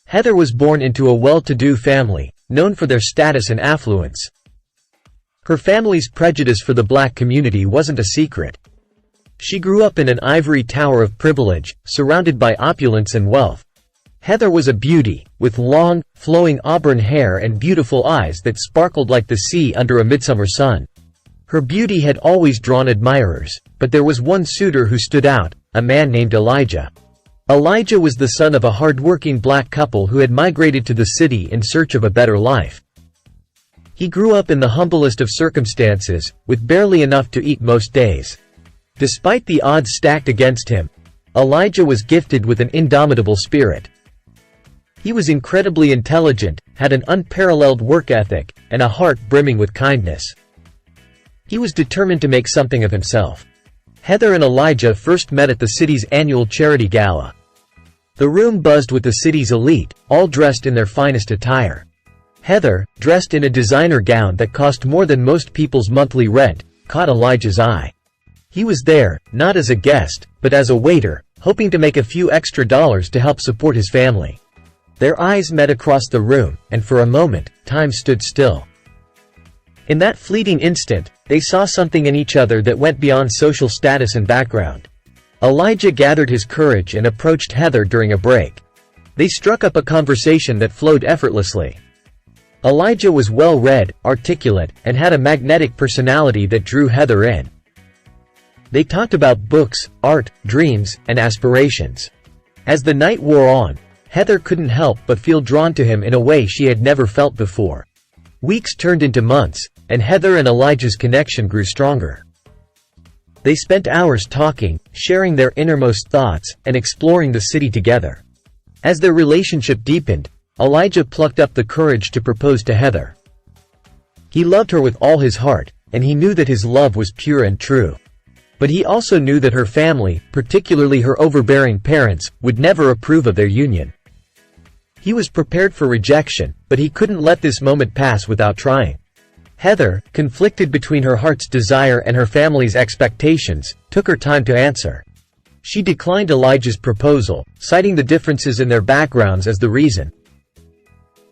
Heather was born into a well-to-do family, known for their status and affluence. Her family's prejudice for the black community wasn't a secret. She grew up in an ivory tower of privilege, surrounded by opulence and wealth. Heather was a beauty, with long, flowing auburn hair and beautiful eyes that sparkled like the sea under a midsummer sun. Her beauty had always drawn admirers, but there was one suitor who stood out, a man named Elijah. Elijah was the son of a hard-working black couple who had migrated to the city in search of a better life. He grew up in the humblest of circumstances, with barely enough to eat most days. Despite the odds stacked against him, Elijah was gifted with an indomitable spirit. He was incredibly intelligent, had an unparalleled work ethic, and a heart brimming with kindness. He was determined to make something of himself. Heather and Elijah first met at the city's annual charity gala. The room buzzed with the city's elite, all dressed in their finest attire. Heather, dressed in a designer gown that cost more than most people's monthly rent, caught Elijah's eye. He was there, not as a guest, but as a waiter, hoping to make a few extra dollars to help support his family. Their eyes met across the room, and for a moment, time stood still. In that fleeting instant, they saw something in each other that went beyond social status and background. Elijah gathered his courage and approached Heather during a break. They struck up a conversation that flowed effortlessly. Elijah was well-read, articulate, and had a magnetic personality that drew Heather in. They talked about books, art, dreams, and aspirations. As the night wore on, Heather couldn't help but feel drawn to him in a way she had never felt before. Weeks turned into months, and Heather and Elijah's connection grew stronger. They spent hours talking, sharing their innermost thoughts, and exploring the city together. As their relationship deepened, Elijah plucked up the courage to propose to Heather. He loved her with all his heart, and he knew that his love was pure and true. But he also knew that her family, particularly her overbearing parents, would never approve of their union. He was prepared for rejection, but he couldn't let this moment pass without trying. Heather, conflicted between her heart's desire and her family's expectations, took her time to answer. She declined Elijah's proposal, citing the differences in their backgrounds as the reason.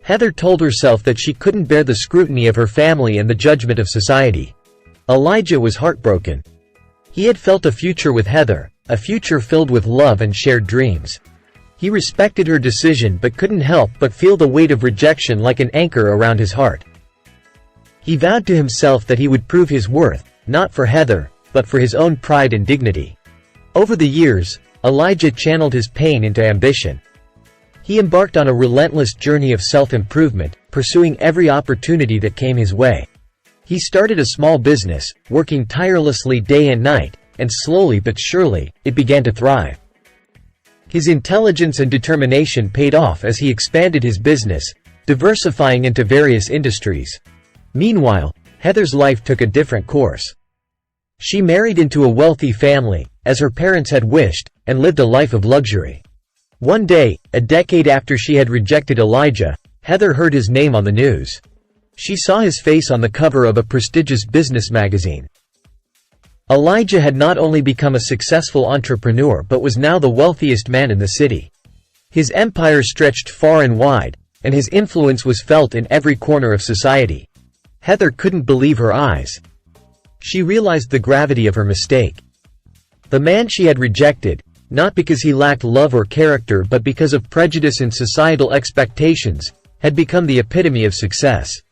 Heather told herself that she couldn't bear the scrutiny of her family and the judgment of society. Elijah was heartbroken. He had felt a future with Heather, a future filled with love and shared dreams. He respected her decision but couldn't help but feel the weight of rejection like an anchor around his heart. He vowed to himself that he would prove his worth, not for Heather, but for his own pride and dignity. Over the years, Elijah channeled his pain into ambition. He embarked on a relentless journey of self-improvement, pursuing every opportunity that came his way. He started a small business, working tirelessly day and night, and slowly but surely, it began to thrive. His intelligence and determination paid off as he expanded his business, diversifying into various industries. Meanwhile, Heather's life took a different course. She married into a wealthy family, as her parents had wished, and lived a life of luxury. One day, a decade after she had rejected Elijah, Heather heard his name on the news. She saw his face on the cover of a prestigious business magazine. Elijah had not only become a successful entrepreneur but was now the wealthiest man in the city. His empire stretched far and wide, and his influence was felt in every corner of society. Heather couldn't believe her eyes. She realized the gravity of her mistake. The man she had rejected, not because he lacked love or character but because of prejudice and societal expectations, had become the epitome of success.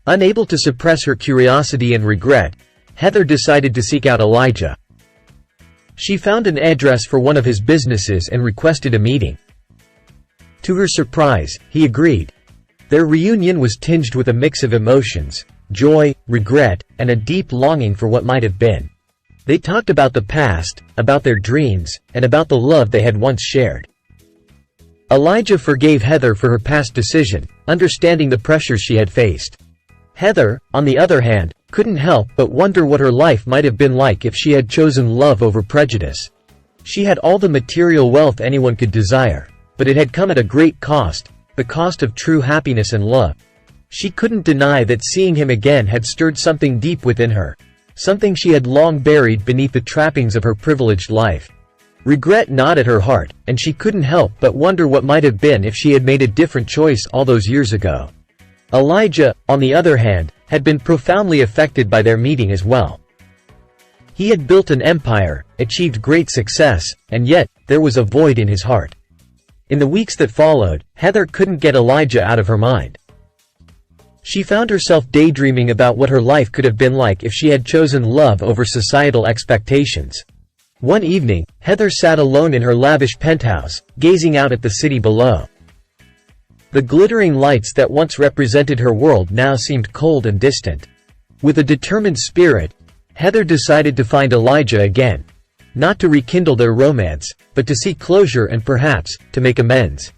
Unable to suppress her curiosity and regret, Heather decided to seek out Elijah. She found an address for one of his businesses and requested a meeting. To her surprise, he agreed. Their reunion was tinged with a mix of emotions, joy, regret, and a deep longing for what might have been. They talked about the past, about their dreams, and about the love they had once shared. Elijah forgave Heather for her past decision, understanding the pressures she had faced. Heather, on the other hand, couldn't help but wonder what her life might have been like if she had chosen love over prejudice. She had all the material wealth anyone could desire, but it had come at a great cost, the cost of true happiness and love. She couldn't deny that seeing him again had stirred something deep within her, something she had long buried beneath the trappings of her privileged life. Regret gnawed at her heart, and she couldn't help but wonder what might have been if she had made a different choice all those years ago. Elijah, on the other hand, had been profoundly affected by their meeting as well. He had built an empire, achieved great success, and yet, there was a void in his heart. In the weeks that followed, Heather couldn't get Elijah out of her mind. She found herself daydreaming about what her life could have been like if she had chosen love over societal expectations. One evening, Heather sat alone in her lavish penthouse, gazing out at the city below. The glittering lights that once represented her world now seemed cold and distant. With a determined spirit, Heather decided to find Elijah again. Not to rekindle their romance, but to seek closure and perhaps, to make amends.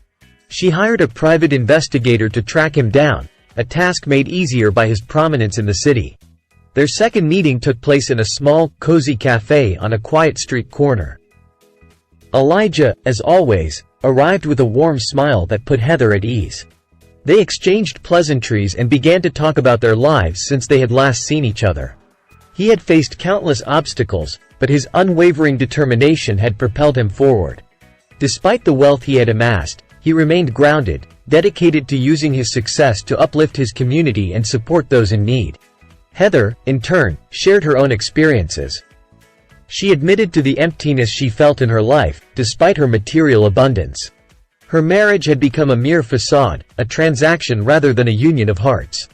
She hired a private investigator to track him down, a task made easier by his prominence in the city. Their second meeting took place in a small, cozy cafe on a quiet street corner. Elijah, as always, arrived with a warm smile that put Heather at ease. They exchanged pleasantries and began to talk about their lives since they had last seen each other. He had faced countless obstacles, but his unwavering determination had propelled him forward. Despite the wealth he had amassed, he remained grounded, dedicated to using his success to uplift his community and support those in need. Heather, in turn, shared her own experiences. She admitted to the emptiness she felt in her life, despite her material abundance. Her marriage had become a mere facade, a transaction rather than a union of hearts.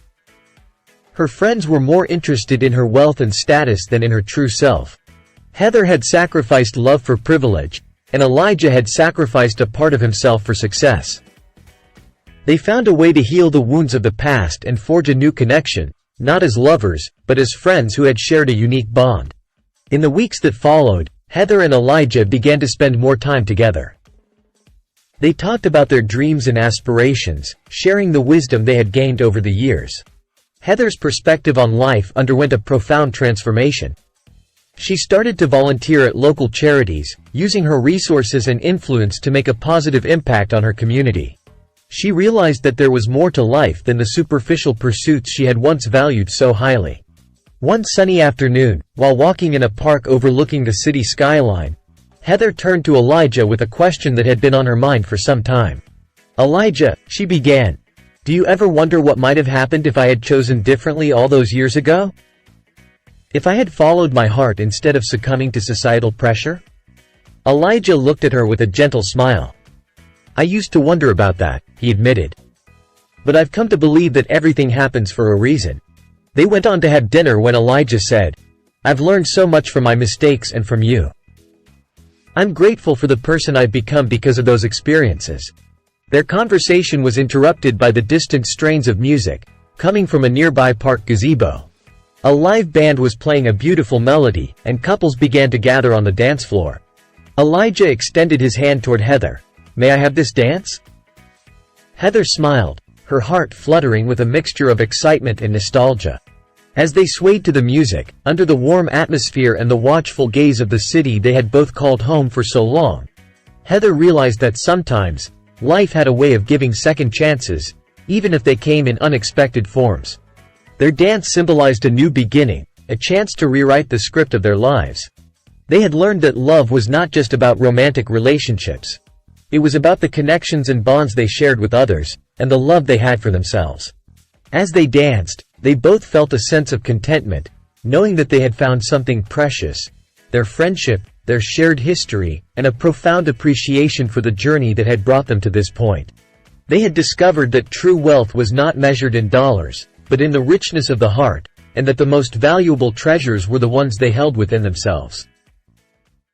Her friends were more interested in her wealth and status than in her true self. Heather had sacrificed love for privilege, and Elijah had sacrificed a part of himself for success. They found a way to heal the wounds of the past and forge a new connection, not as lovers, but as friends who had shared a unique bond. In the weeks that followed, Heather and Elijah began to spend more time together. They talked about their dreams and aspirations, sharing the wisdom they had gained over the years. Heather's perspective on life underwent a profound transformation. She started to volunteer at local charities, using her resources and influence to make a positive impact on her community. She realized that there was more to life than the superficial pursuits she had once valued so highly. One sunny afternoon, while walking in a park overlooking the city skyline, Heather turned to Elijah with a question that had been on her mind for some time. "Elijah," she began, "do you ever wonder what might have happened if I had chosen differently all those years ago? If I had followed my heart instead of succumbing to societal pressure?" Elijah looked at her with a gentle smile. "I used to wonder about that," he admitted. "But I've come to believe that everything happens for a reason." They went on to have dinner when Elijah said, "I've learned so much from my mistakes and from you. I'm grateful for the person I've become because of those experiences." Their conversation was interrupted by the distant strains of music, coming from a nearby park gazebo. A live band was playing a beautiful melody, and couples began to gather on the dance floor. Elijah extended his hand toward Heather. "May I have this dance?" Heather smiled, her heart fluttering with a mixture of excitement and nostalgia. As they swayed to the music, under the warm atmosphere and the watchful gaze of the city they had both called home for so long, Heather realized that sometimes, life had a way of giving second chances, even if they came in unexpected forms. Their dance symbolized a new beginning, a chance to rewrite the script of their lives. They had learned that love was not just about romantic relationships. It was about the connections and bonds they shared with others, and the love they had for themselves. As they danced, they both felt a sense of contentment, knowing that they had found something precious, their friendship, their shared history, and a profound appreciation for the journey that had brought them to this point. They had discovered that true wealth was not measured in dollars, but in the richness of the heart, and that the most valuable treasures were the ones they held within themselves.